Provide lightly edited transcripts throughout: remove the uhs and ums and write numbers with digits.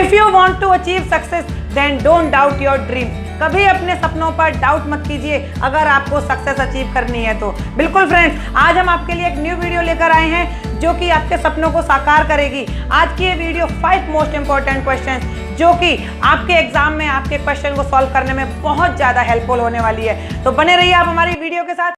If you want to achieve success then don't doubt your dream. कभी अपने सपनों पर डाउट मत कीजिए अगर आपको सक्सेस अचीव करनी है तो। बिल्कुल फ्रेंड्स, आज हम आपके लिए एक न्यू वीडियो लेकर आए हैं जो कि आपके सपनों को साकार करेगी। आज की ये वीडियो 5 मोस्ट इंपॉर्टेंट क्वेश्चंस जो कि आपके एग्जाम में आपके क्वेश्चन को सॉल्व करने में बहुत ज़्यादा हेल्पफुल होने वाली है। तो बने रहिए आप हमारी वीडियो के साथ।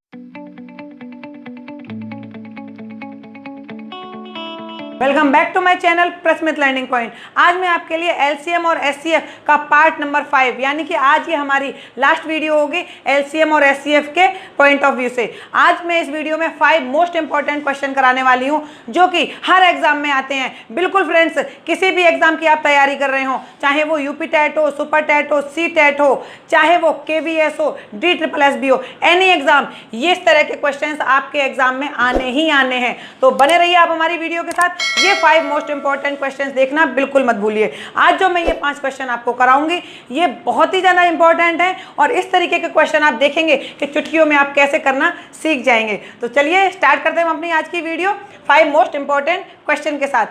Welcome back to my channel Prasmit learning point. आज मैं आपके लिए एलसीएम और एचसीएफ का पार्ट नंबर 5 यानी कि आज ये हमारी लास्ट वीडियो होगी एलसीएम और एचसीएफ के पॉइंट ऑफ व्यू से। आज मैं इस वीडियो में 5 मोस्ट इंपॉर्टेंट क्वेश्चन कराने वाली हूँ जो कि हर एग्जाम में आते हैं। बिल्कुल फ्रेंड्स, किसी भी एग्जाम की आप तैयारी कर रहे हो, चाहे वो यूपी टेट हो, सुपर टेट हो, सी टेट हो, चाहे वो केवीएस हो, DSSB हो, एनी एग्जाम, ये इस तरह के क्वेश्चन आपके एग्जाम में आने ही आने हैं। तो बने रहिए आप हमारी वीडियो के साथ। ये 5 मोस्ट इंपॉर्टेंट क्वेश्चंस देखना बिल्कुल मत भूलिए। आज जो मैं ये 5 क्वेश्चन आपको कराऊंगी ये बहुत ही ज़्यादा इंपॉर्टेंट है और इस तरीके के क्वेश्चन आप देखेंगे कि चुटकियों में आप कैसे करना सीख जाएंगे। तो चलिए स्टार्ट करते हैं हम अपनी आज की वीडियो 5 मोस्ट इंपॉर्टेंट क्वेश्चन के साथ।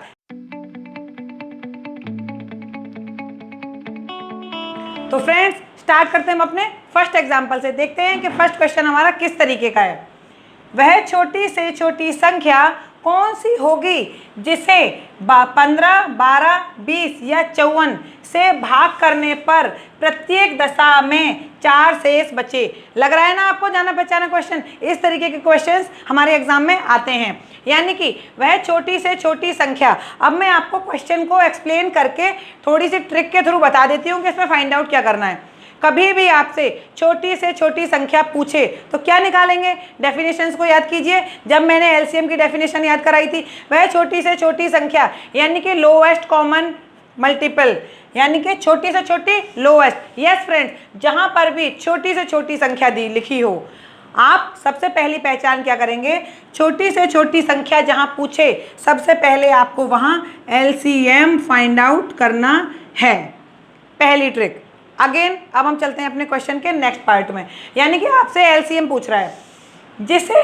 तो फ्रेंड्स, स्टार्ट करते हैं हम अपने फर्स्ट एग्जाम्पल से। देखते हैं कि फर्स्ट क्वेश्चन हमारा किस तरीके का है। वह छोटी से छोटी संख्या कौन सी होगी जिसे 15, 12, 20 या 54 से भाग करने पर प्रत्येक दशा में 4 शेष बचे। लग रहा है ना आपको जाना पहचाना क्वेश्चन? इस तरीके के क्वेश्चंस हमारे एग्जाम में आते हैं, यानी कि वह छोटी से छोटी संख्या। अब मैं आपको क्वेश्चन को एक्सप्लेन करके थोड़ी सी ट्रिक के थ्रू बता देती हूँ कि इसमें फाइंड आउट क्या करना है। कभी भी आपसे छोटी से छोटी संख्या पूछे तो क्या निकालेंगे? डेफिनेशंस को याद कीजिए। जब मैंने एलसीएम की डेफिनेशन याद कराई थी, वह छोटी से छोटी संख्या यानी कि लोएस्ट कॉमन मल्टीपल, यानी कि छोटी से छोटी लोएस्ट। यस फ्रेंड्स, जहां पर भी छोटी से छोटी संख्या दी लिखी हो, आप सबसे पहली पहचान क्या करेंगे? छोटी से छोटी संख्या जहां पूछे सबसे पहले आपको वहां एलसीएम फाइंड आउट करना है। पहली ट्रिक। अगेन अब हम चलते हैं अपने क्वेश्चन के नेक्स्ट पार्ट में, यानी कि आपसे एलसीएम पूछ रहा है जिसे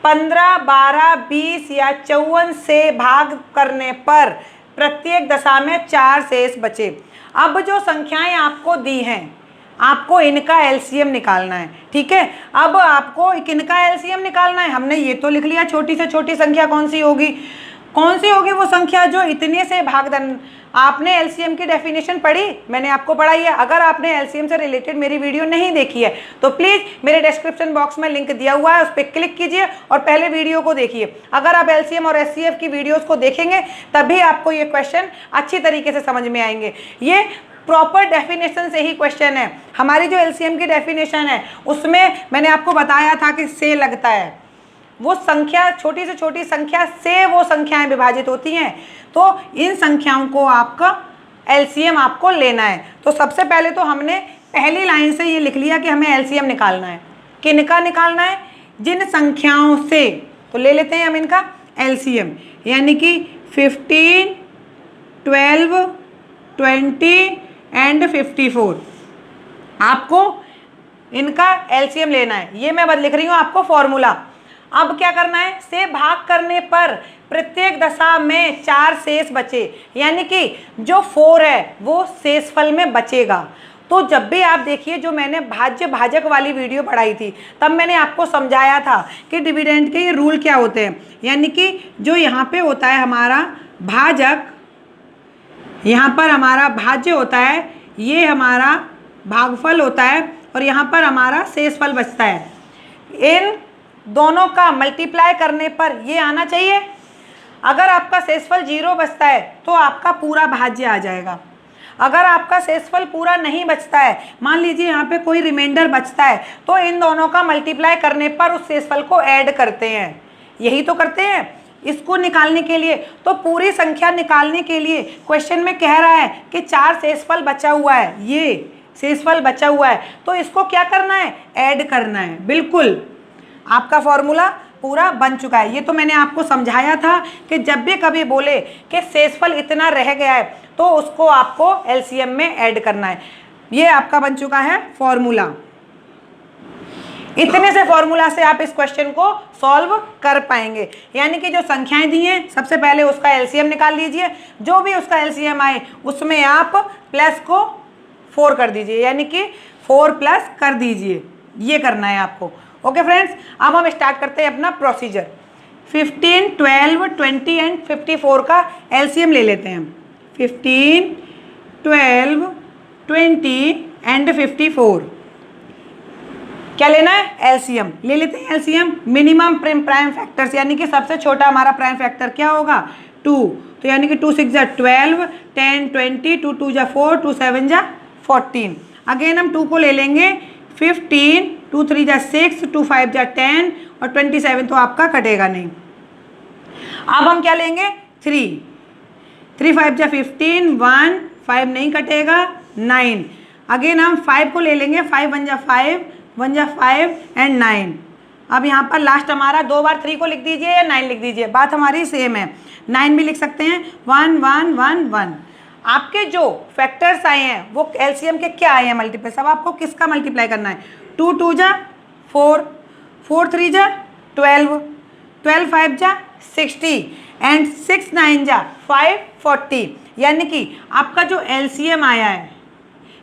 15, 12, 20 या 54 से भाग करने पर प्रत्येक दशा में 4 शेष बचे। अब जो संख्याएं आपको दी हैं, आपको इनका एलसीएम निकालना है। ठीक है, अब आपको इनका एलसीएम निकालना है। हमने ये तो लिख लिया छोटी से छोटी संख्या कौन सी होगी। कौन सी होगी वो संख्या जो इतने से भाग। आपने एलसीएम की डेफिनेशन पढ़ी? मैंने आपको पढ़ाई है। अगर आपने एलसीएम से रिलेटेड मेरी वीडियो नहीं देखी है तो प्लीज़ मेरे डिस्क्रिप्शन बॉक्स में लिंक दिया हुआ है, उस पर क्लिक कीजिए और पहले वीडियो को देखिए। अगर आप एलसीएम और एचसीएफ की वीडियोस को देखेंगे तभी आपको ये क्वेश्चन अच्छी तरीके से समझ में आएंगे। ये प्रॉपर डेफिनेशन से ही क्वेश्चन है। हमारी जो एलसीएम की डेफिनेशन है उसमें मैंने आपको बताया था कि से लगता है, वो संख्या छोटी से छोटी संख्या से वो संख्याएं विभाजित होती हैं। तो इन संख्याओं को आपका एलसीएम आपको लेना है। तो सबसे पहले तो हमने पहली लाइन से ये लिख लिया कि हमें एलसीएम निकालना है। किनका निकालना है? जिन संख्याओं से। तो ले लेते हैं हम इनका एलसीएम, यानी कि 15, 12, 20 एंड 54। आपको इनका एलसीएम लेना है। ये मैं बस लिख रही हूँ आपको फॉर्मूला। अब क्या करना है? से भाग करने पर प्रत्येक दशा में 4 शेष बचे, यानी कि जो 4 है वो शेषफल में बचेगा। तो जब भी आप देखिए, जो मैंने भाज्य भाजक वाली वीडियो पढ़ाई थी तब मैंने आपको समझाया था कि डिविडेंड के ये रूल क्या होते हैं। यानी कि जो यहाँ पे होता है हमारा भाजक, यहाँ पर हमारा भाज्य होता है, ये हमारा भागफल होता है और यहाँ पर हमारा शेषफल बचता है। इन दोनों का मल्टीप्लाई करने पर ये आना चाहिए। अगर आपका शेषफल 0 बचता है तो आपका पूरा भाज्य आ जाएगा। अगर आपका शेषफल पूरा नहीं बचता है, मान लीजिए यहाँ पे कोई रिमाइंडर बचता है, तो इन दोनों का मल्टीप्लाई करने पर उस शेषफल को ऐड करते हैं। यही तो करते हैं इसको निकालने के लिए। तो पूरी संख्या निकालने के लिए क्वेश्चन में कह रहा है कि 4 शेषफल बचा हुआ है, ये शेषफल बचा हुआ है, तो इसको क्या करना है? ऐड करना है। बिल्कुल आपका फॉर्मूला पूरा बन चुका है। ये तो मैंने आपको समझाया था कि जब भी कभी बोले कि शेषफल इतना रह गया है तो उसको आपको एलसीएम में ऐड करना है। ये आपका बन चुका है फॉर्मूला। इतने से फॉर्मूला से आप इस क्वेश्चन को सॉल्व कर पाएंगे। यानी कि जो संख्याएं दी हैं सबसे पहले उसका एलसीएम निकाल लीजिए, जो भी उसका एलसीएम आए उसमें आप प्लस को 4 कर दीजिए, यानी कि 4 प्लस कर दीजिए, ये करना है आपको। ओके फ्रेंड्स, अब हम स्टार्ट करते हैं अपना प्रोसीजर। 15, 12, 20 एंड 54 का एलसीएम ले लेते हैं। 15, 12, 20 एंड 54 क्या लेना है? एलसीएम ले लेते हैं। एलसीएम मिनिमम प्राइम फैक्टर्स, यानी कि सबसे छोटा हमारा प्राइम फैक्टर क्या होगा? 2। तो यानी कि 2 6 12, 10 20, 2 2 4, 2 7 14। अगेन हम 2 को ले लेंगे 15, 2 3 6, 2 5 10 और 27 तो आपका कटेगा नहीं। अब हम क्या लेंगे? 3 3 5 15, 1 5 नहीं कटेगा, 9। अगेन हम 5 को ले लेंगे, 5 1 5, 1 5 एंड 9। अब यहाँ पर लास्ट हमारा 2 बार 3 को लिख दीजिए या 9 लिख दीजिए, बात हमारी सेम है। 9 भी लिख सकते हैं। 1 1 1 1। आपके जो फैक्टर्स आए हैं वो एलसीएम के क्या आए हैं? मल्टीप्लाई। सब आपको किसका मल्टीप्लाई करना है? 2 2 4, 4 3 12, 12 5 60 एंड 6 9 540। यानी कि आपका जो एलसीएम आया है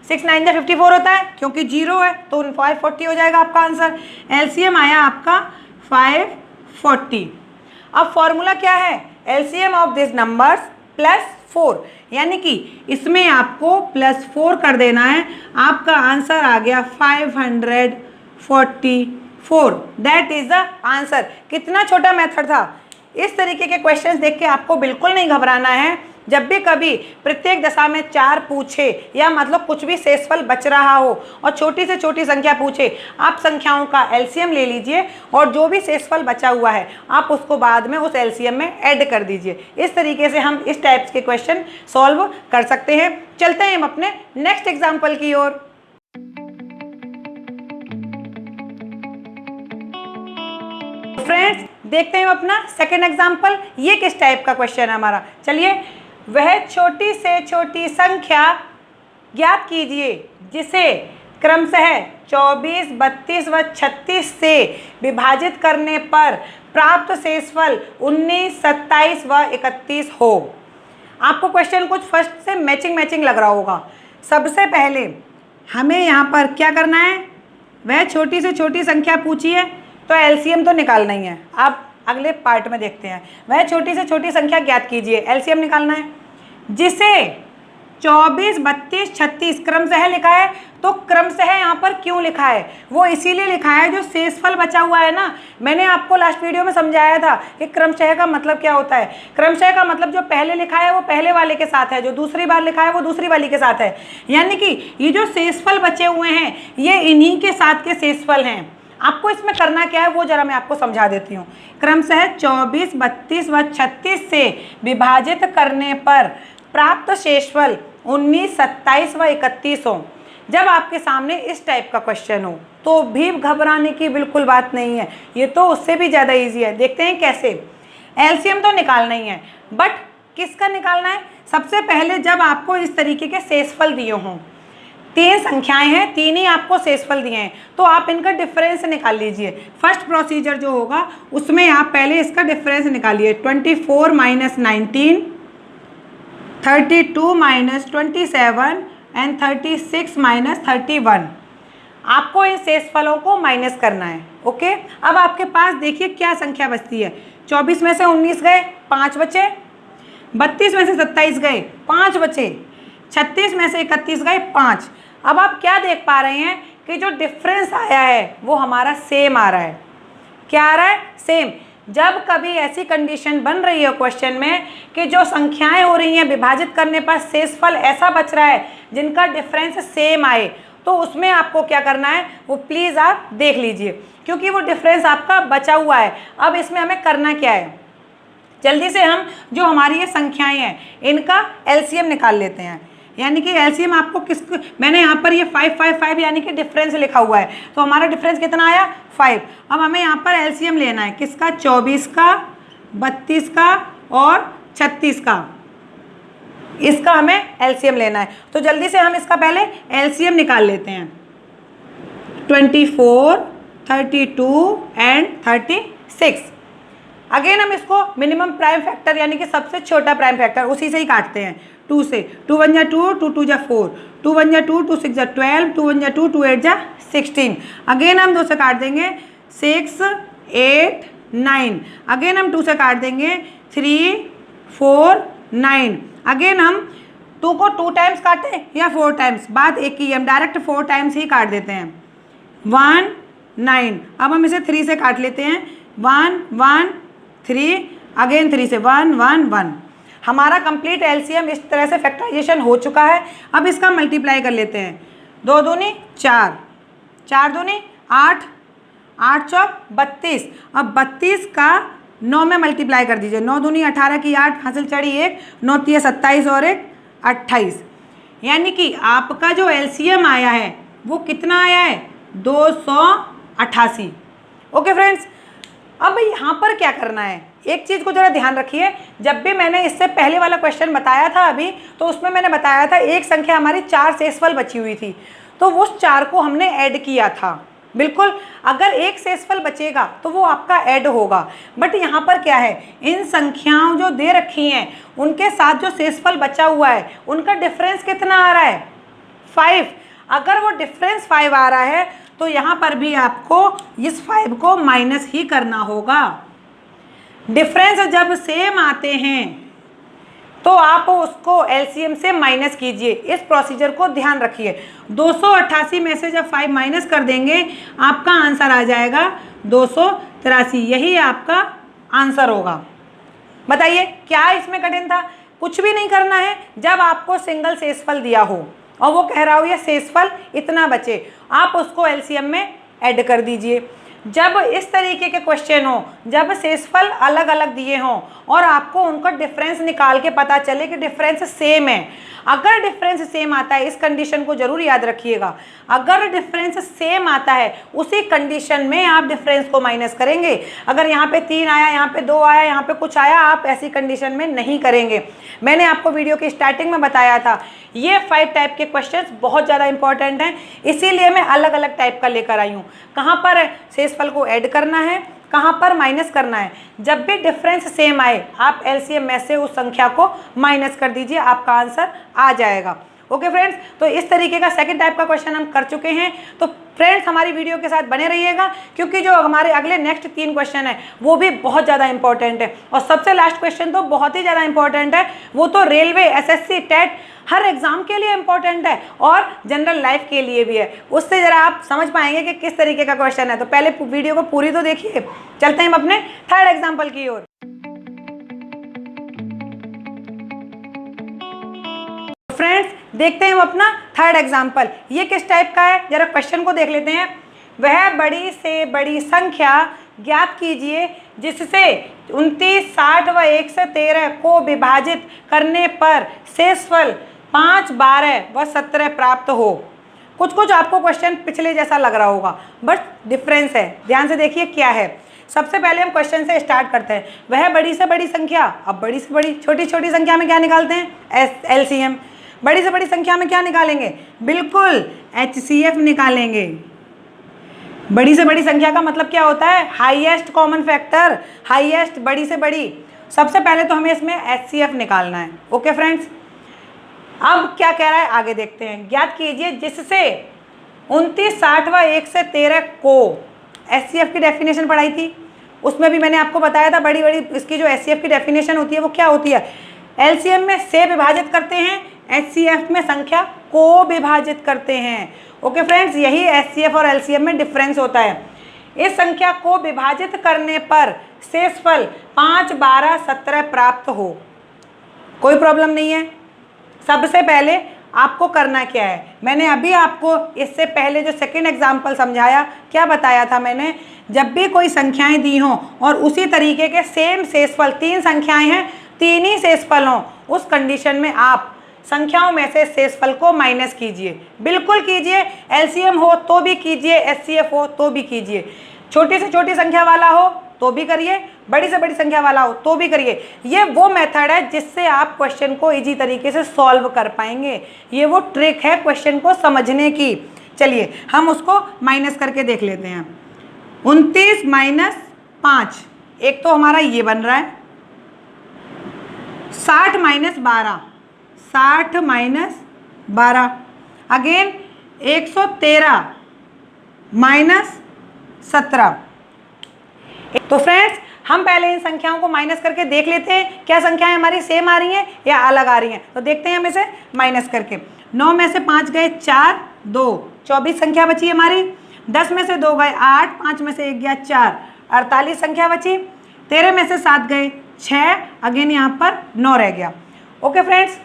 6 9 54 होता है, क्योंकि 0 है तो 540 हो जाएगा आपका आंसर। एलसीएम आया आपका 540। अब फॉर्मूला क्या है? LCM of this numbers plus 4, यानी कि इसमें आपको प्लस 4 कर देना है। आपका आंसर आ गया 544। That is the answer. कितना छोटा मेथड था। इस तरीके के क्वेश्चंस देख के आपको बिल्कुल नहीं घबराना है। जब भी कभी प्रत्येक दशा में 4 पूछे या मतलब कुछ भी शेषफल बच रहा हो और छोटी से छोटी संख्या पूछे, आप संख्याओं का एलसीएम ले लीजिए और जो भी शेषफल बचा हुआ है आप उसको बाद में उस एलसीएम में ऐड कर दीजिए। इस तरीके से हम इस टाइप्स के क्वेश्चन सॉल्व कर सकते हैं। चलते हैं हम अपने नेक्स्ट एग्जाम्पल की ओर। फ्रेंड्स, देखते हैं अपना सेकेंड एग्जाम्पल। ये किस टाइप का क्वेश्चन है हमारा? चलिए, वह छोटी से छोटी संख्या ज्ञात कीजिए जिसे क्रमशः 24, 32 व 36 से विभाजित करने पर प्राप्त शेषफल 19, 27 व 31 हो। आपको क्वेश्चन कुछ फर्स्ट से मैचिंग लग रहा होगा। सबसे पहले हमें यहाँ पर क्या करना है? वह छोटी से छोटी संख्या पूछी है तो एलसीएम तो निकालना ही है। आप अगले पार्ट में देखते हैं। वह छोटी से छोटी संख्या ज्ञात कीजिए, एलसीएम निकालना है। जिसे 24, 32, 36 क्रमशः लिखा है, तो क्रमशः यहाँ पर क्यों लिखा है? वो इसीलिए लिखा है जो शेषफल बचा हुआ है ना, मैंने आपको लास्ट वीडियो में समझाया था कि क्रमशः का मतलब क्या होता है। क्रमशः का मतलब जो पहले लिखा है वो पहले वाले के साथ है, जो दूसरी बार लिखा है वो दूसरी वाली के साथ है। यानी कि ये जो शेषफल बचे हुए हैं ये इन्हीं के साथ के शेषफल हैं। आपको इसमें करना क्या है वो जरा मैं आपको समझा देती हूँ। क्रमशः 24, 32 व 36 से विभाजित करने पर प्राप्त शेषफल 19, 27 व 31 हो। जब आपके सामने इस टाइप का क्वेश्चन हो तो भी घबराने की बिल्कुल बात नहीं है, ये तो उससे भी ज़्यादा इजी है। देखते हैं कैसे। एलसीएम तो निकालना ही है, बट किसका निकालना है? सबसे पहले जब आपको इस तरीके के शेषफल दिए हों, 3 संख्याएं हैं, 3 ही आपको शेषफल दिए हैं, तो आप इनका डिफरेंस निकाल लीजिए। फर्स्ट प्रोसीजर जो होगा उसमें आप पहले इसका डिफरेंस निकालिए। 24 - 19, 32 - 27 एंड 36 - 31। आपको इन शेषफलों को माइनस करना है। ओके, अब आपके पास देखिए क्या संख्या बचती है। 24 में से 19 गए, 5 बचे। 32 में से 27 गए, 5 बचे। 36 में से 31 गए, 5। अब आप क्या देख पा रहे हैं कि जो डिफरेंस आया है वो हमारा सेम आ रहा है। क्या आ रहा है? सेम। जब कभी ऐसी कंडीशन बन रही है क्वेश्चन में कि जो संख्याएं हो रही हैं विभाजित करने पर शेषफल ऐसा बच रहा है जिनका डिफरेंस सेम आए, तो उसमें आपको क्या करना है वो प्लीज़ आप देख लीजिए, क्योंकि वो डिफरेंस आपका बचा हुआ है। अब इसमें हमें करना क्या है? जल्दी से हम जो हमारी ये संख्याएं हैं इनका एलसीएम निकाल लेते हैं। यानी कि एलसीएम आपको मैंने यहाँ पर ये 5 5 5 यानी कि डिफरेंस लिखा हुआ है, तो हमारा डिफरेंस कितना आया? 5। अब हमें यहाँ पर एलसीएम लेना है किसका? 24 का, 32 का और 36 का। इसका हमें एलसीएम लेना है, तो जल्दी से हम इसका पहले एलसीएम निकाल लेते हैं। 24 32 एंड 36। अगेन हम इसको मिनिमम प्राइम फैक्टर यानी कि सबसे छोटा प्राइम फैक्टर उसी से ही काटते हैं, 2 से। 2 1 जा 2, 2 2 जा 4, 2 1 जा 2, 2 6 जा 12, 2 1 जा 2, 2 8 जा 16। अगेन हम 2 से काट देंगे 6 8 9। अगेन हम 2 से काट देंगे 3 4 9। अगेन हम 2 को 2 टाइम्स काटें या 4 टाइम्स, बात एक ही है, हम डायरेक्ट 4 टाइम्स ही काट देते हैं। 1 9। अब हम इसे 3 से काट लेते हैं, 1 1 3, अगेन 3 से 1 1 1। हमारा कंप्लीट एलसीएम इस तरह से फैक्टराइजेशन हो चुका है। अब इसका मल्टीप्लाई कर लेते हैं, 2 दूनी 4, 4 दूनी 8, 8 चौक 32। अब 32 का 9 में मल्टीप्लाई कर दीजिए, 9 दूनी 18 की 8, हासिल चढ़ी 1, 9 3 27 और 1 28। यानी कि आपका जो एलसीएम आया है वो कितना आया है, 288। ओके फ्रेंड्स, अब यहाँ पर क्या करना है, एक चीज़ को ज़रा ध्यान रखिए। जब भी मैंने इससे पहले वाला क्वेश्चन बताया था अभी, तो उसमें मैंने बताया था एक संख्या हमारी 4 शेषफल बची हुई थी, तो उस 4 को हमने ऐड किया था। बिल्कुल, अगर एक शेषफल बचेगा तो वो आपका ऐड होगा। बट यहाँ पर क्या है, इन संख्याओं जो दे रखी हैं उनके साथ जो शेषफल बचा हुआ है उनका डिफरेंस कितना आ रहा है, 5। अगर वो डिफरेंस 5 आ रहा है तो यहाँ पर भी आपको इस 5 को माइनस ही करना होगा। डिफरेंस जब सेम आते हैं तो आप उसको एलसीएम से माइनस कीजिए। इस प्रोसीजर को ध्यान रखिए। 288 में से जब 5 माइनस कर देंगे आपका आंसर आ जाएगा 283। यही आपका आंसर होगा। बताइए क्या इसमें कठिन था, कुछ भी नहीं करना है। जब आपको सिंगल शेषफल दिया हो और वो कह रहा हो ये शेषफल इतना बचे, आप उसको एलसीएम में ऐड कर दीजिए। जब इस तरीके के क्वेश्चन हो, जब शेषफल अलग अलग दिए हों और आपको उनका डिफरेंस निकाल के पता चले कि डिफरेंस सेम है, अगर डिफरेंस सेम आता है, इस कंडीशन को जरूर याद रखिएगा, अगर डिफरेंस सेम आता है उसी कंडीशन में आप डिफरेंस को माइनस करेंगे। अगर यहाँ पे 3 आया, यहाँ पे 2 आया, यहाँ पे कुछ आया, आप ऐसी कंडीशन में नहीं करेंगे। मैंने आपको वीडियो की स्टार्टिंग में बताया था ये 5 टाइप के क्वेश्चंस बहुत ज़्यादा इंपॉर्टेंट हैं, इसीलिए मैं अलग अलग टाइप का लेकर आई हूँ। कहाँ पर शेषफल को ऐड करना है, कहाँ पर माइनस करना है। जब भी डिफरेंस सेम आए आप एलसीएम में से उस संख्या को माइनस कर दीजिए, आपका आंसर आ जाएगा। ओके फ्रेंड्स, तो इस तरीके का सेकंड टाइप का क्वेश्चन हम कर चुके हैं। तो फ्रेंड्स हमारी वीडियो के साथ बने रहिएगा, क्योंकि जो हमारे अगले नेक्स्ट 3 क्वेश्चन है वो भी बहुत ज़्यादा इंपॉर्टेंट है। और सबसे लास्ट क्वेश्चन तो बहुत ही ज़्यादा इंपॉर्टेंट है, वो तो रेलवे, एसएससी, टेट हर एग्जाम के लिए इंपॉर्टेंट है और जनरल लाइफ के लिए भी है। उससे ज़रा आप समझ पाएंगे कि किस तरीके का क्वेश्चन है। तो पहले वीडियो को पूरी तो देखिए, चलते हैं हम अपने थर्ड एग्जाम्पल की ओर। फ्रेंड्स देखते हैं हम अपना थर्ड एग्जाम्पल, ये किस टाइप का है, जरा क्वेश्चन को देख लेते हैं। वह बड़ी से बड़ी संख्या ज्ञात कीजिए जिससे 29, 60 व 113 को विभाजित करने पर शेषफल 5, 12 व 17 प्राप्त हो। कुछ आपको क्वेश्चन पिछले जैसा लग रहा होगा, बट डिफरेंस है। ध्यान से देखिए क्या है। सबसे पहले हम क्वेश्चन से स्टार्ट करते हैं। वह बड़ी से बड़ी संख्या, अब बड़ी से बड़ी, छोटी छोटी संख्या में क्या निकालते हैं, एलसीएम। बड़ी से बड़ी संख्या में क्या निकालेंगे, बिल्कुल एचसीएफ निकालेंगे। बड़ी से बड़ी संख्या का मतलब क्या होता है, हाईएस्ट कॉमन फैक्टर, हाईएस्ट, बड़ी से बड़ी। सबसे पहले तो हमें इसमें एचसीएफ निकालना है। ओके फ्रेंड्स, अब क्या कह रहा है आगे देखते हैं। ज्ञात कीजिए जिससे 29, 60 व 113 को, एचसीएफ की डेफिनेशन पढ़ाई थी, उसमें भी मैंने आपको बताया था बड़ी बड़ी इसकी जो एचसीएफ की डेफिनेशन होती है वो क्या होती है, एलसीएम में से विभाजित करते हैं, एचसीएफ में संख्या को विभाजित करते हैं। ओके फ्रेंड्स, यही एचसीएफ और एलसीएम में डिफरेंस होता है। इस संख्या को विभाजित करने पर शेषफल 5, 12, 17 प्राप्त हो। कोई प्रॉब्लम नहीं है। सबसे पहले आपको करना क्या है, मैंने अभी आपको इससे पहले जो सेकंड एग्जाम्पल समझाया, क्या बताया था मैंने, जब भी कोई संख्याएं दी हों और उसी तरीके के सेम शेषफल, 3 संख्याएं हैं, 3 ही शेषफल हों, उस कंडीशन में आप संख्याओं में से शेषफल को माइनस कीजिए। बिल्कुल कीजिए, एलसीएम हो तो भी कीजिए, एचसीएफ हो तो भी कीजिए। छोटी से छोटी संख्या वाला हो तो भी करिए, बड़ी से बड़ी संख्या वाला हो तो भी करिए। ये वो मेथड है जिससे आप क्वेश्चन को इजी तरीके से सॉल्व कर पाएंगे। ये वो ट्रिक है क्वेश्चन को समझने की। चलिए हम उसको माइनस करके देख लेते हैं। 29 माइनस 5, एक तो हमारा ये बन रहा है 60 माइनस 12, 60 माइनस 12, अगेन 113 माइनस 17। तो फ्रेंड्स हम पहले इन संख्याओं को माइनस करके देख लेते हैं क्या संख्याएं हमारी सेम आ रही हैं या अलग आ रही हैं। तो देखते हैं हम इसे माइनस करके। 9 में से 5 गए 4, 2, 24 संख्या बची हमारी। 10 में से 2 गए 8, 5 में से 1 गया 4, 48 संख्या बची। 13 में से 7 गए 6, अगेन यहाँ पर 9 रह गया। ओके फ्रेंड्स,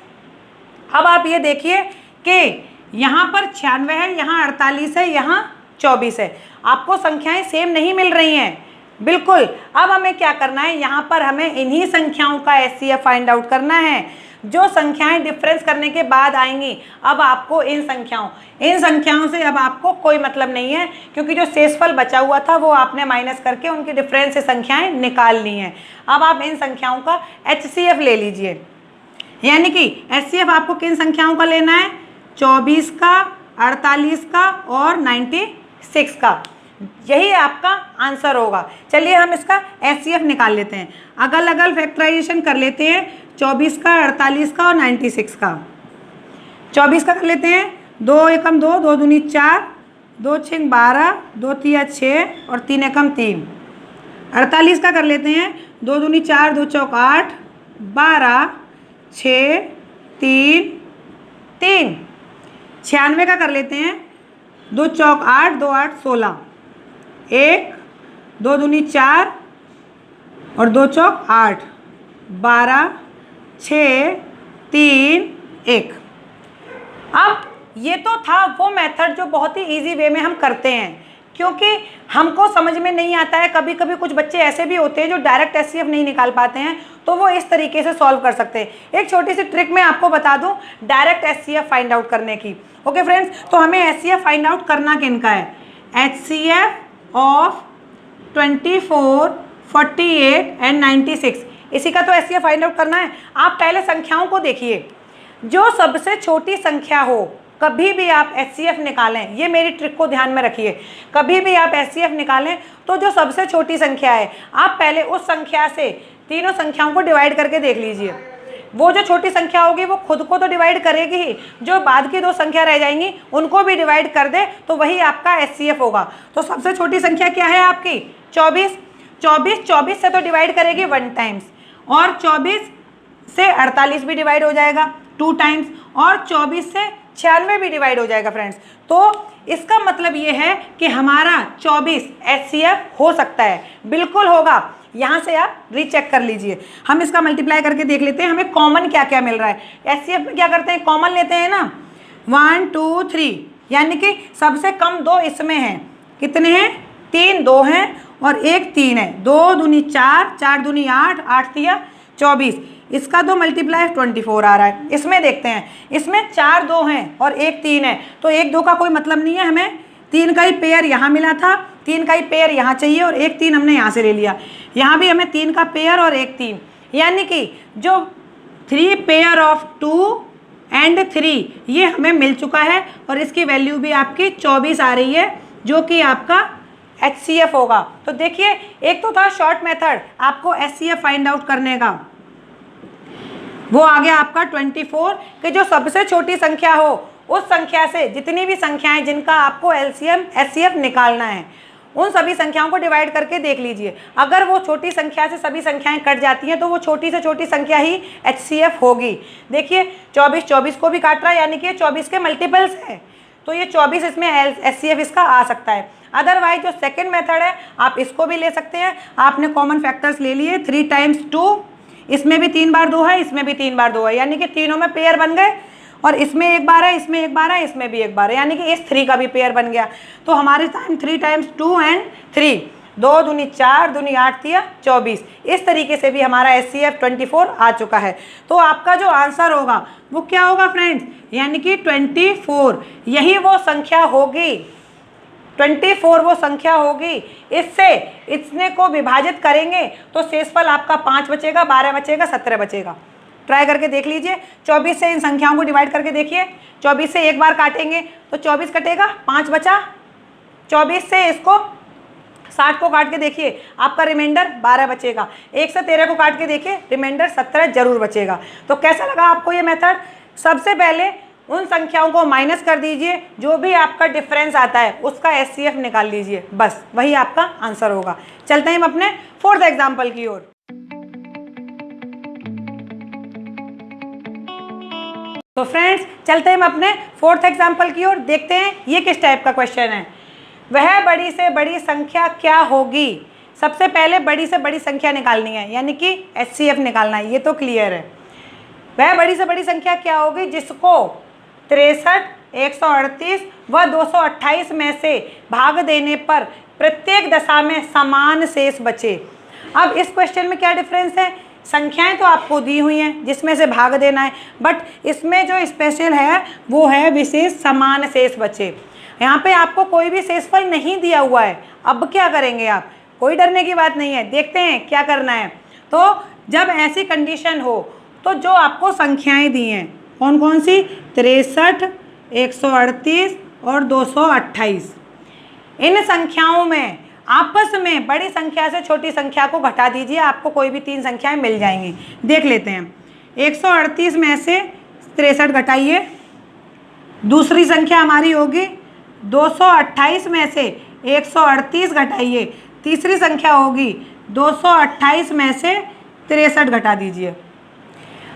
अब आप ये देखिए कि यहाँ पर 96 है, यहाँ 48 है, यहाँ 24 है। आपको संख्याएं सेम नहीं मिल रही हैं बिल्कुल। अब हमें क्या करना है, यहाँ पर हमें इन्हीं संख्याओं का एचसीएफ फाइंड आउट करना है जो संख्याएं डिफरेंस करने के बाद आएंगी। अब आपको इन संख्याओं से अब आपको कोई मतलब नहीं है, क्योंकि जो शेषफल बचा हुआ था वो आपने माइनस करके उनकी डिफरेंस से संख्याएं निकाल ली हैं। अब आप इन संख्याओं का एचसीएफ ले लीजिए, यानी कि एचसीएफ आपको किन संख्याओं का लेना है, 24 का, 48 का और 96 का। यही आपका आंसर होगा। चलिए हम इसका एचसीएफ निकाल लेते हैं। अगल अगल फैक्टराइजेशन कर लेते हैं, 24 का, 48 का और 96 का। 24 का कर लेते हैं, 2 एकम 2, 2 दूनी 4, 2 6 12, 2 तिया 6 और 3 एकम 3। 48 का कर लेते हैं, 2 दूनी 4, 2 चौक 8, 12, 6 3 3। 96 का कर लेते हैं, 2 चौक 8, 2 8 16, 1, 2 दूनी 4 और 2 चौक 8, 12, 6 3 1। अब ये तो था वो मेथड जो बहुत ही इजी वे में हम करते हैं, क्योंकि हमको समझ में नहीं आता है। कभी कभी कुछ बच्चे ऐसे भी होते हैं जो डायरेक्ट एचसीएफ नहीं निकाल पाते हैं, तो वो इस तरीके से सॉल्व कर सकते हैं। एक छोटी सी ट्रिक मैं आपको बता दूं डायरेक्ट एचसीएफ फाइंड आउट करने की। ओके फ्रेंड्स, तो हमें एचसीएफ फाइंड आउट करना किनका है, एचसीएफ ऑफ 24, 48 एंड 96, इसी का तो एचसीएफ फाइंड आउट करना है। आप पहले संख्याओं को देखिए, जो सबसे छोटी संख्या हो कभी भी आप एचसीएफ निकालें, ये मेरी ट्रिक को ध्यान में रखिए। कभी भी आप एचसीएफ निकालें तो जो सबसे छोटी संख्या है आप पहले उस संख्या से तीनों संख्याओं को डिवाइड करके देख लीजिए। वो जो छोटी संख्या होगी वो खुद को तो डिवाइड करेगी ही, जो बाद की 2 संख्या रह जाएंगी उनको भी डिवाइड कर दे तो वही आपका एचसीएफ होगा। तो सबसे छोटी संख्या क्या है आपकी, 24। 24 से तो डिवाइड करेगी 1 टाइम्स, और 24 से 48 भी डिवाइड हो जाएगा 2 टाइम्स, और 24 से 96 भी डिवाइड हो जाएगा फ्रेंड्स। तो इसका मतलब ये है कि हमारा 24 एचसीएफ हो सकता है, बिल्कुल होगा। यहाँ से आप रीचेक कर लीजिए। हम इसका मल्टीप्लाई करके देख लेते हैं हमें कॉमन क्या क्या मिल रहा है। एचसीएफ में क्या करते हैं, कॉमन लेते हैं ना, 1 2 3, यानी कि सबसे कम 2 इसमें हैं। कितने हैं, 3 2 हैं और 1 3 है। 2 दूनी 4, 4 दूनी 8, 8 तिया 24, इसका 2 मल्टीप्लाई 24 आ रहा है। इसमें देखते हैं, इसमें 4 2 हैं और 1 3 है, तो 1 2 का कोई मतलब नहीं है। हमें 3 का ही पेयर यहाँ मिला था, 3 का ही पेयर यहाँ चाहिए और 1 3 हमने यहाँ से ले लिया। यहाँ भी हमें 3 का पेयर और 1 3, यानी कि जो 3 पेयर ऑफ 2 एंड 3 ये हमें मिल चुका है, और इसकी वैल्यू भी आपकी 24 आ रही है, जो कि आपका एचसीएफ होगा। तो देखिए, एक तो था शॉर्ट मेथड आपको एचसीएफ फाइंड आउट करने का, वो आ गया आपका 24, कि जो सबसे छोटी संख्या हो उस संख्या से जितनी भी संख्याएं जिनका आपको एलसीएम एचसीएफ निकालना है उन सभी संख्याओं को डिवाइड करके देख लीजिए। अगर वो छोटी संख्या से सभी संख्याएं कट जाती हैं तो वो छोटी से छोटी संख्या ही एचसीएफ होगी। देखिए 24 को भी काट रहा है, यानी कि 24 के मल्टीपल्स है, तो ये 24 इसमें एचसीएफ इसका आ सकता है। अदरवाइज जो सेकेंड मेथड है आप इसको भी ले सकते हैं। आपने कॉमन फैक्टर्स ले लिए, 3 टाइम्स 2, इसमें भी 3 बार 2 है, इसमें भी 3 बार 2 है, यानी कि तीनों में पेयर बन गए, और इसमें 1 बार है, इसमें 1 बार है, इसमें भी 1 बार है, यानी कि इस 3 का भी पेयर बन गया। तो हमारे टाइम 3 टाइम्स 2 एंड 3, 2 दूनी 4 दूनी 8 तिया 24, इस तरीके से भी हमारा एचसीएफ 24 आ चुका है। तो आपका जो आंसर होगा वो क्या होगा फ्रेंड्स, यानी कि 24 यही वो संख्या होगी, 24 वो संख्या होगी। इससे इतने को विभाजित करेंगे तो शेषफल आपका 5 बचेगा, 12 बचेगा, 17 बचेगा। ट्राई करके देख लीजिए। 24 से इन संख्याओं को डिवाइड करके देखिए। 24 से 1 बार काटेंगे तो 24 कटेगा, 5 बचा। 24 से इसको 60 को काट के देखिए, आपका रिमाइंडर 12 बचेगा। 1 से 13 को काट के देखिए, रिमाइंडर 17 जरूर बचेगा। तो कैसा लगा आपको ये मेथड? सबसे पहले उन संख्याओं को माइनस कर दीजिए, जो भी आपका डिफरेंस आता है उसका एचसीएफ निकाल लीजिए, बस वही आपका आंसर होगा। चलते हैं हम अपने फोर्थ एग्जाम्पल की ओर। तो फ्रेंड्स, चलते हैं हम अपने फोर्थ एग्जाम्पल की ओर, देखते हैं ये किस टाइप का क्वेश्चन है। वह बड़ी से बड़ी संख्या क्या होगी? सबसे पहले बड़ी से बड़ी संख्या निकालनी है, यानी कि एचसीएफ निकालना है, ये तो क्लियर है। वह बड़ी से बड़ी संख्या क्या होगी जिसको 63, 138 व 228 में से भाग देने पर प्रत्येक दशा में समान शेष बचे। अब इस क्वेश्चन में क्या डिफरेंस है? संख्याएं तो आपको दी हुई हैं जिसमें से भाग देना है, बट इसमें जो स्पेशल है वो है विशेष समान शेष बचे। यहाँ पे आपको कोई भी शेषफल नहीं दिया हुआ है। अब क्या करेंगे आप? कोई डरने की बात नहीं है, देखते हैं क्या करना है। तो जब ऐसी कंडीशन हो तो जो आपको संख्याएं दी हैं कौन कौन सी? 63, 138 और 228, इन संख्याओं में आपस में बड़ी संख्या से छोटी संख्या को घटा दीजिए, आपको कोई भी 3 संख्याएं मिल जाएंगी। देख लेते हैं। 138 में से 63 घटाइए, दूसरी संख्या हमारी होगी 228 में से 138 घटाइए, तीसरी संख्या होगी 228 में से 63 घटा दीजिए।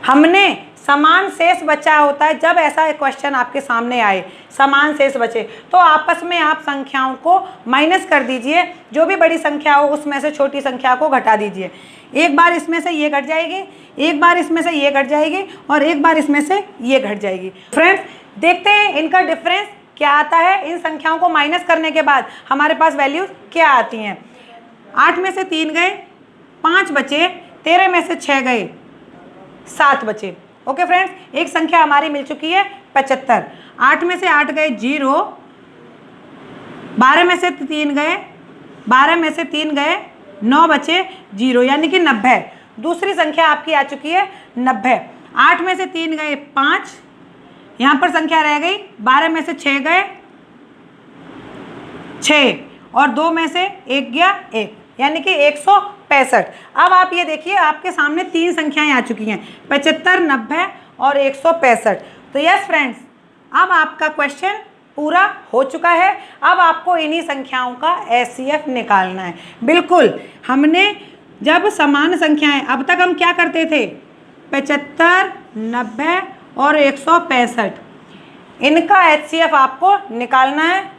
हमने समान शेष बचा होता है, जब ऐसा एक क्वेश्चन आपके सामने आए समान शेष बचे तो आपस में आप संख्याओं को माइनस कर दीजिए, जो भी बड़ी संख्या हो उसमें से छोटी संख्या को घटा दीजिए। एक बार इसमें से ये घट जाएगी, एक बार इसमें से ये घट जाएगी और एक बार इसमें से ये घट जाएगी। फ्रेंड्स, देखते हैं इनका डिफरेंस क्या आता है। इन संख्याओं को माइनस करने के बाद हमारे पास वैल्यूज क्या आती हैं। 8 में से 3 गए, 5 बचे, 13 में से 6 गए, 7 बचे। ओके फ्रेंड्स, एक संख्या हमारी मिल चुकी है 75। 8 में से 8 गए 0, 12 में से 3 गए, 12 में से 3 गए, 9 बचे 0, यानी कि 90। दूसरी संख्या आपकी आ चुकी है 90। 8 में से 3 गए 5, यहाँ पर संख्या रह गई 12 में से 6 गए 6 और 2 में से 1 गया 1, यानी कि 165। अब आप ये देखिए, आपके सामने 3 संख्याएं आ चुकी हैं 75, 90 और 165। तो यस फ्रेंड्स, अब आपका क्वेश्चन पूरा हो चुका है। अब आपको इन्हीं संख्याओं का एचसीएफ निकालना है। बिल्कुल, हमने जब समान संख्याएं, अब तक हम क्या करते थे? 75, 90 और 165, इनका एचसीएफ आपको निकालना है।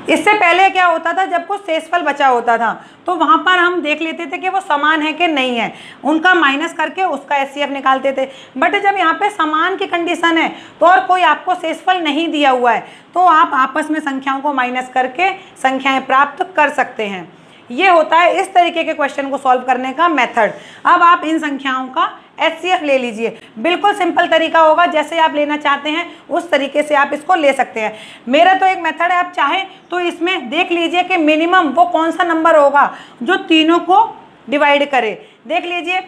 इससे पहले क्या होता था, जब कुछ शेषफल बचा होता था तो वहाँ पर हम देख लेते थे कि वो समान है कि नहीं है, उनका माइनस करके उसका एचसीएफ निकालते थे। बट जब यहाँ पे समान की कंडीशन है तो और कोई आपको शेषफल नहीं दिया हुआ है तो आप आपस में संख्याओं को माइनस करके संख्याएं प्राप्त कर सकते हैं। ये होता है इस तरीके के क्वेश्चन को सॉल्व करने का मेथड। अब आप इन संख्याओं का एचसीएफ ले लीजिए। बिल्कुल सिंपल तरीका होगा, जैसे आप लेना चाहते हैं उस तरीके से आप इसको ले सकते हैं। मेरा तो एक मेथड है, आप चाहें तो इसमें देख लीजिए कि मिनिमम वो कौन सा नंबर होगा जो तीनों को डिवाइड करे। देख लीजिए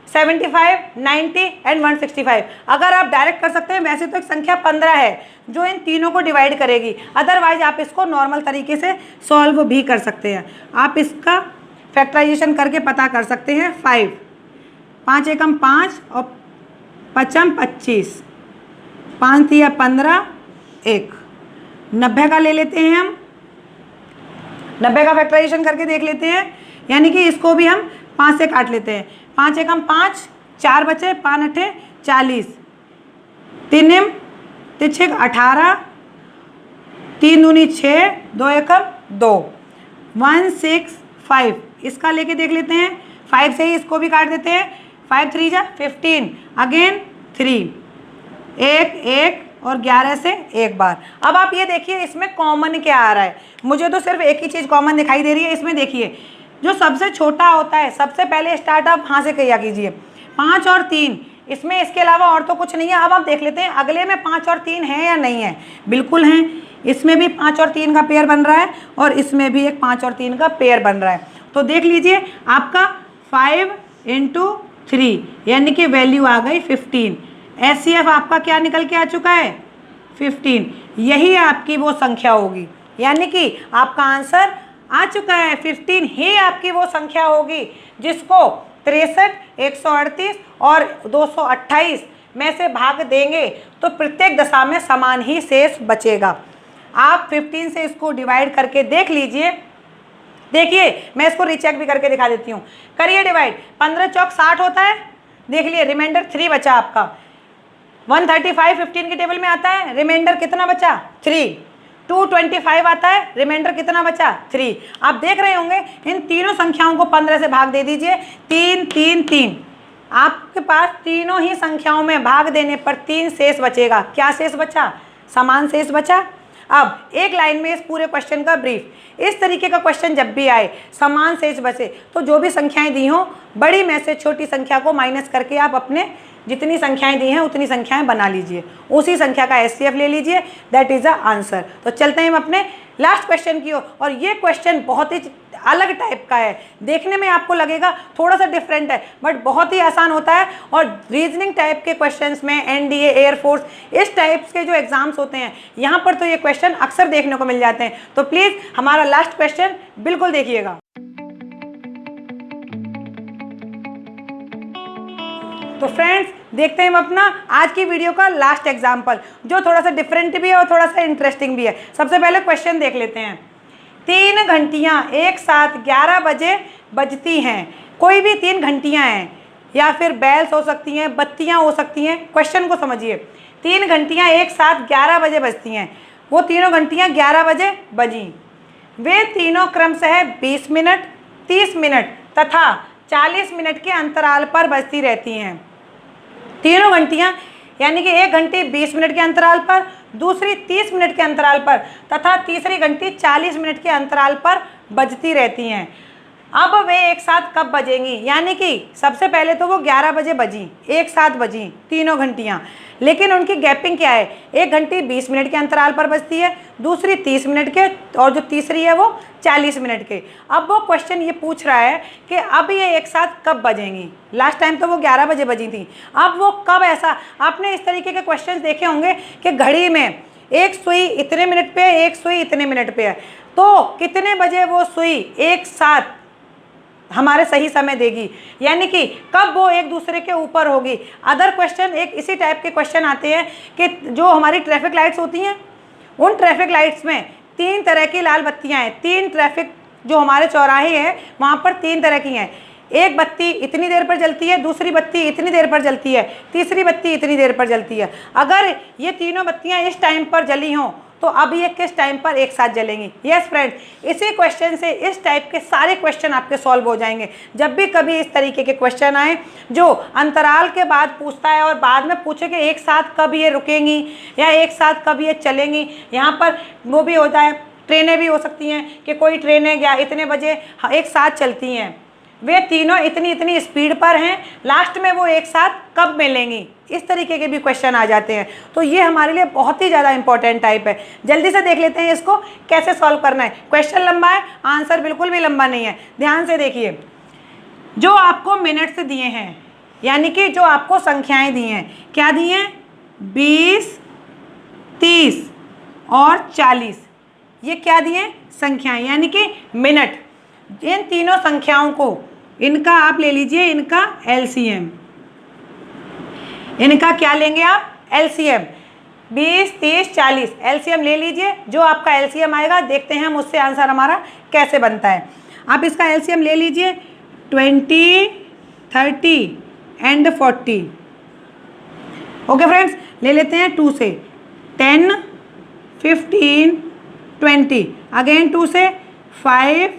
75, 90 एंड 165। अगर आप डायरेक्ट कर सकते हैं, वैसे तो एक संख्या 15 है जो इन तीनों को डिवाइड करेगी, अदरवाइज आप इसको नॉर्मल तरीके से सॉल्व भी कर सकते हैं। आप इसका फैक्टराइजेशन करके पता कर सकते हैं। 5, 5 एकम 5 और 5 25, 5 तिया 15, 1। 90 का ले लेते हैं हम, 90 का फैक्टराइजेशन करके देख लेते हैं, यानी कि इसको भी हम 5 से काट लेते हैं। 5 एकम 5, 4 बचे, 5 अठे 40, 3 तिछक 18, 3 दूनी 6, 2 एकम 2, 165। इसका लेके देख लेते हैं, 5 से ही इसको भी काट देते हैं। 5 3 जा 15, अगेन 3, 1 1 और 11 से एक बार। अब आप ये देखिए इसमें कॉमन क्या आ रहा है। मुझे तो सिर्फ एक ही चीज़ कॉमन दिखाई दे रही है। इसमें देखिए जो सबसे छोटा होता है, सबसे पहले स्टार्ट आप वहाँ से किया कीजिए। 5 और 3, इसमें इसके अलावा और तो कुछ नहीं है। अब आप देख लेते हैं अगले में 5 और 3 है या नहीं है। बिल्कुल हैं, इसमें भी 5 और 3 का पेयर बन रहा है और इसमें भी एक 5 और 3 का पेयर बन रहा है। तो देख लीजिए आपका 5 × 3 यानी कि वैल्यू आ गई 15। एचसीएफ आपका क्या निकल के आ चुका है? 15। यही आपकी वो संख्या होगी। यानी कि आपका आंसर आ चुका है। 15 ही आपकी वो संख्या होगी जिसको 63, 138 और 228 में से भाग देंगे तो प्रत्येक दशा में समान ही शेष बचेगा। आप 15 से इसको डिवाइड करके देख लीजिए। देखिए मैं इसको रीचेक भी करके दिखा देती हूँ। करिए डिवाइड, 15 चौक 60 होता है, देख लिए रिमाइंडर 3 बचा आपका। 135 15 की टेबल में आता है, रिमाइंडर कितना बचा 3। 225 आता है, रिमाइंडर कितना बचा 3। आप देख रहे होंगे इन तीनों संख्याओं को 15 से भाग दे दीजिए, 3 3 3। आपके पास तीनों ही संख्याओं में भाग देने पर 3 शेष बचेगा। क्या शेष बचा? समान शेष बचा। अब एक लाइन में इस पूरे क्वेश्चन का ब्रीफ। इस तरीके का क्वेश्चन जब भी आए, समान शेष बचे, तो जो भी संख्याएं दी हों बड़ी में से छोटी संख्या को माइनस करके आप अपने जितनी संख्याएं दी हैं उतनी संख्याएं बना लीजिए, उसी संख्या का एचसीएफ ले लीजिए, दैट इज द आंसर। तो चलते हैं हम अपने लास्ट क्वेश्चन की ओर। और ये क्वेश्चन बहुत ही अलग टाइप का है, देखने में आपको लगेगा थोड़ा सा डिफरेंट है, बट बहुत ही आसान होता है। और रीजनिंग टाइप के क्वेश्चंस में एनडीए, एयरफोर्स, इस टाइप के जो एग्जाम्स होते हैं यहाँ पर तो ये क्वेश्चन अक्सर देखने को मिल जाते हैं। तो प्लीज़ हमारा लास्ट क्वेश्चन बिल्कुल देखिएगा। तो फ्रेंड्स देखते हैं हम अपना आज की वीडियो का लास्ट एग्जाम्पल, जो थोड़ा सा डिफरेंट भी है और थोड़ा सा इंटरेस्टिंग भी है। सबसे पहले क्वेश्चन देख लेते हैं। 3 घंटियाँ एक साथ 11 बजे बजती हैं। कोई भी 3 घंटियाँ हैं, या फिर बेल्स हो सकती हैं, बत्तियाँ हो सकती हैं। क्वेश्चन को समझिए। 3 घंटियाँ एक साथ 11 बजे बजती हैं। वो तीनों घंटियाँ 11 बजे बजी। वे तीनों क्रमशः 20 मिनट, 30 मिनट तथा 40 मिनट के अंतराल पर बजती रहती हैं। तीनों घंटियाँ यानी कि एक घंटी 20 मिनट के अंतराल पर, दूसरी 30 मिनट के अंतराल पर तथा तीसरी घंटी 40 मिनट के अंतराल पर बजती रहती हैं। अब वे एक साथ कब बजेंगी? यानी कि सबसे पहले तो वो 11 बजे बजी, एक साथ बजी तीनों घंटियाँ, लेकिन उनकी गैपिंग क्या है? एक घंटी 20 मिनट के अंतराल पर बजती है, दूसरी 30 मिनट के, और जो तीसरी है वो 40 मिनट के। अब वो क्वेश्चन ये पूछ रहा है कि अब ये एक साथ कब बजेंगी। लास्ट टाइम तो वो 11 बजे बजी थी, अब वो कब? ऐसा आपने इस तरीके के क्वेश्चन देखे होंगे कि घड़ी में एक सुई इतने मिनट पे है, एक सुई इतने मिनट पे है, तो कितने बजे वो सुई एक साथ हमारे सही समय देगी, यानी कि कब वो एक दूसरे के ऊपर होगी। अदर क्वेश्चन एक इसी टाइप के क्वेश्चन आते हैं कि जो हमारी ट्रैफिक लाइट्स होती हैं, उन ट्रैफिक लाइट्स में 3 तरह की लाल बत्तियां हैं। 3 ट्रैफिक जो हमारे चौराहे हैं वहाँ पर 3 तरह की हैं। एक बत्ती इतनी देर पर जलती है, दूसरी बत्ती इतनी देर पर जलती है, तीसरी बत्ती इतनी देर पर जलती है। अगर ये तीनों बत्तियाँ इस टाइम पर जली हों तो अब ये किस टाइम पर एक साथ जलेंगी? यस फ्रेंड्स, इसी क्वेश्चन से इस टाइप के सारे क्वेश्चन आपके सॉल्व हो जाएंगे। जब भी कभी इस तरीके के क्वेश्चन आए जो अंतराल के बाद पूछता है और बाद में पूछे कि एक साथ कब ये रुकेंगी या एक साथ कब ये चलेंगी, यहाँ पर वो भी होता है। ट्रेनें भी हो सकती हैं कि कोई ट्रेनें या इतने बजे एक साथ चलती हैं, वे तीनों इतनी इतनी स्पीड पर हैं, लास्ट में वो एक साथ कब मिलेंगी। इस तरीके के भी क्वेश्चन आ जाते हैं। तो ये हमारे लिए बहुत ही ज़्यादा इंपॉर्टेंट टाइप है। जल्दी से देख लेते हैं इसको कैसे सॉल्व करना है। क्वेश्चन लंबा है, आंसर बिल्कुल भी लंबा नहीं है। ध्यान से देखिए, जो आपको मिनट्स दिए हैं, यानी कि जो आपको संख्याएं दी हैं, क्या दी हैं? 20, 30 और 40। ये क्या दिए? संख्याएं, यानी कि मिनट। इन तीनों संख्याओं को इनका आप ले लीजिए, इनका एलसीएम। इनका क्या लेंगे आप? एलसीएम। 20, 30, 40 एलसीएम ले लीजिए। जो आपका एलसीएम आएगा देखते हैं हम उससे आंसर हमारा कैसे बनता है। आप इसका एलसीएम ले लीजिए, 20, 30 एंड 40। ओके फ्रेंड्स, ले लेते हैं 2 से 10, 15, 20, अगेन 2 से 5,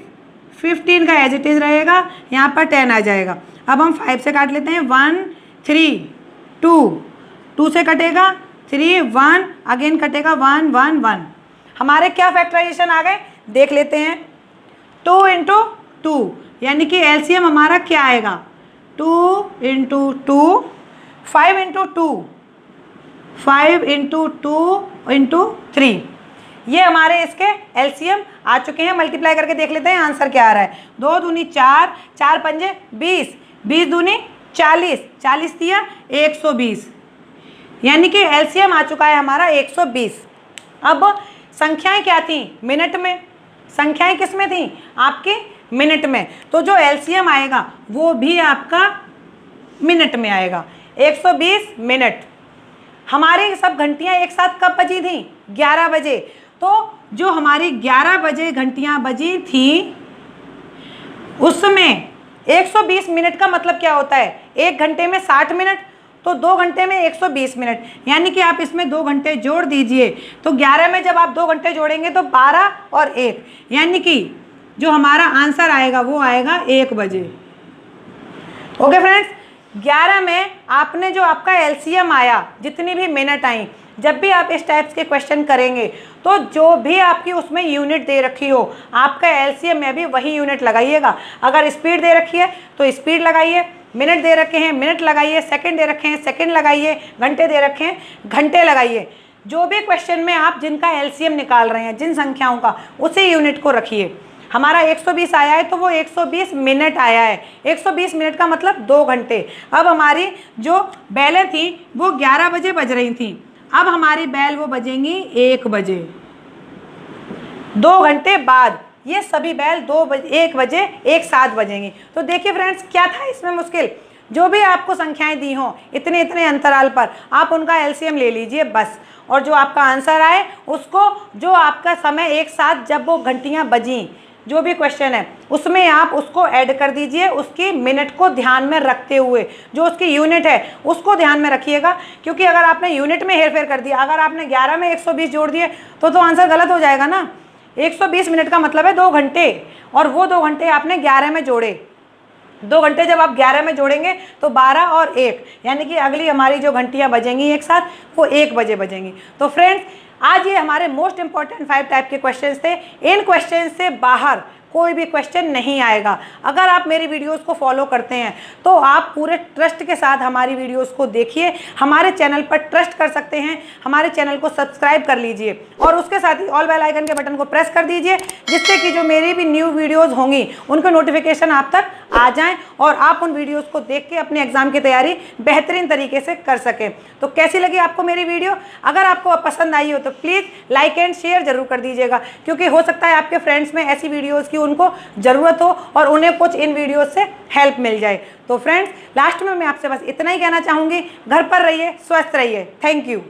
15 का एज इट इज रहेगा, यहाँ पर 10 आ जाएगा। अब हम 5 से काट लेते हैं, 1, 3, 2 से कटेगा 3, 1 अगेन कटेगा 1, 1, 1। हमारे क्या फैक्टराइजेशन आ गए देख लेते हैं। 2 × 2 यानी कि एलसीएम हमारा क्या आएगा? 2 × 2, 5 × 2, 5 × 2 × 3। ये हमारे इसके एलसीएम आ चुके हैं। मल्टीप्लाई करके देख लेते हैं आंसर क्या आ रहा है। 2 दूनी 4, 4 पंजे 20, 20 दूनी 40, 40 दिया 120, यानी कि एलसीएम आ चुका है हमारा 120। अब संख्याएं क्या थी? मिनट में। संख्याएं किस में थी? आपके मिनट में। तो जो एलसीएम आएगा वो भी आपका मिनट में आएगा। 120 मिनट। हमारी सब घंटियां एक साथ कब बजी थी? 11 बजे। तो जो हमारी 11 बजे घंटियां बजी थी उसमें 120 मिनट का मतलब क्या होता है? 1 घंटे में 60 मिनट, तो 2 घंटे में 120 मिनट, यानी कि आप इसमें 2 घंटे जोड़ दीजिए। तो 11 में जब आप 2 घंटे जोड़ेंगे तो 12 और 1, यानी कि जो हमारा आंसर आएगा वो आएगा 1 बजे। ओके फ्रेंड्स, 11 में आपने जो आपका एलसीएम आया, जितनी भी मिनट आई, जब भी आप इस टाइप्स के क्वेश्चन करेंगे तो जो भी आपकी उसमें यूनिट दे रखी हो, आपका एलसीएम में भी वही यूनिट लगाइएगा। अगर स्पीड दे रखी है तो स्पीड लगाइए, मिनट दे रखे हैं मिनट लगाइए, सेकंड दे रखे हैं सेकंड लगाइए, घंटे दे रखे हैं घंटे लगाइए। जो भी क्वेश्चन में आप जिनका एलसीएम निकाल रहे हैं, जिन संख्याओं का, उसी यूनिट को रखिए। हमारा 120 आया है तो वो 120 मिनट आया है। 120 मिनट का मतलब 2 घंटे। अब हमारी जो बैलें थी वो 11 बजे बज रही थी, अब हमारी बैल वो बजेंगी 1 बजे। 2 घंटे बाद ये सभी बैल 1 बजे एक साथ बजेंगी। तो देखिए फ्रेंड्स, क्या था इसमें मुश्किल? जो भी आपको संख्याएं दी हों इतने इतने अंतराल पर, आप उनका एलसीएम ले लीजिए बस, और जो आपका आंसर आए उसको, जो आपका समय एक साथ जब वो घंटियां बजी, जो भी क्वेश्चन है उसमें आप उसको ऐड कर दीजिए, उसकी मिनट को ध्यान में रखते हुए। जो उसकी यूनिट है उसको ध्यान में रखिएगा, क्योंकि अगर आपने यूनिट में हेरफेर कर दिया, अगर आपने 11 में 120 जोड़ दिए तो आंसर गलत हो जाएगा ना। 120 मिनट का मतलब है 2 घंटे, और वो 2 घंटे आपने 11 में जोड़े। 2 घंटे जब आप 11 में जोड़ेंगे तो 12 और 1, यानी कि अगली हमारी जो घंटियां बजेंगी एक साथ वो 1 बजे बजेंगी। तो फ्रेंड्स, आज ये हमारे मोस्ट इंपॉर्टेंट 5 टाइप के क्वेश्चंस थे। इन क्वेश्चन से बाहर कोई भी क्वेश्चन नहीं आएगा। अगर आप मेरी वीडियोस को फॉलो करते हैं तो आप पूरे ट्रस्ट के साथ हमारी वीडियोस को देखिए, हमारे चैनल पर ट्रस्ट कर सकते हैं। हमारे चैनल को सब्सक्राइब कर लीजिए और उसके साथ ही ऑल बेल आइकन के बटन को प्रेस कर दीजिए, जिससे कि जो मेरी भी न्यू वीडियोज़ होंगी उनके नोटिफिकेशन आप तक आ जाएँ और आप उन वीडियोज़ को देख के अपने एग्जाम की तैयारी बेहतरीन तरीके से कर सकें। तो कैसी लगी आपको मेरी वीडियो? अगर आपको पसंद आई हो तो प्लीज़ लाइक एंड शेयर जरूर कर दीजिएगा, क्योंकि हो सकता है आपके फ्रेंड्स में ऐसी वीडियोज़ की उनको ज़रूरत हो और उन्हें कुछ इन वीडियोज़ से हेल्प मिल जाए। तो फ्रेंड्स, लास्ट में मैं आपसे बस इतना ही कहना चाहूँगी, घर पर रहिए, स्वस्थ रहिए। Thank you.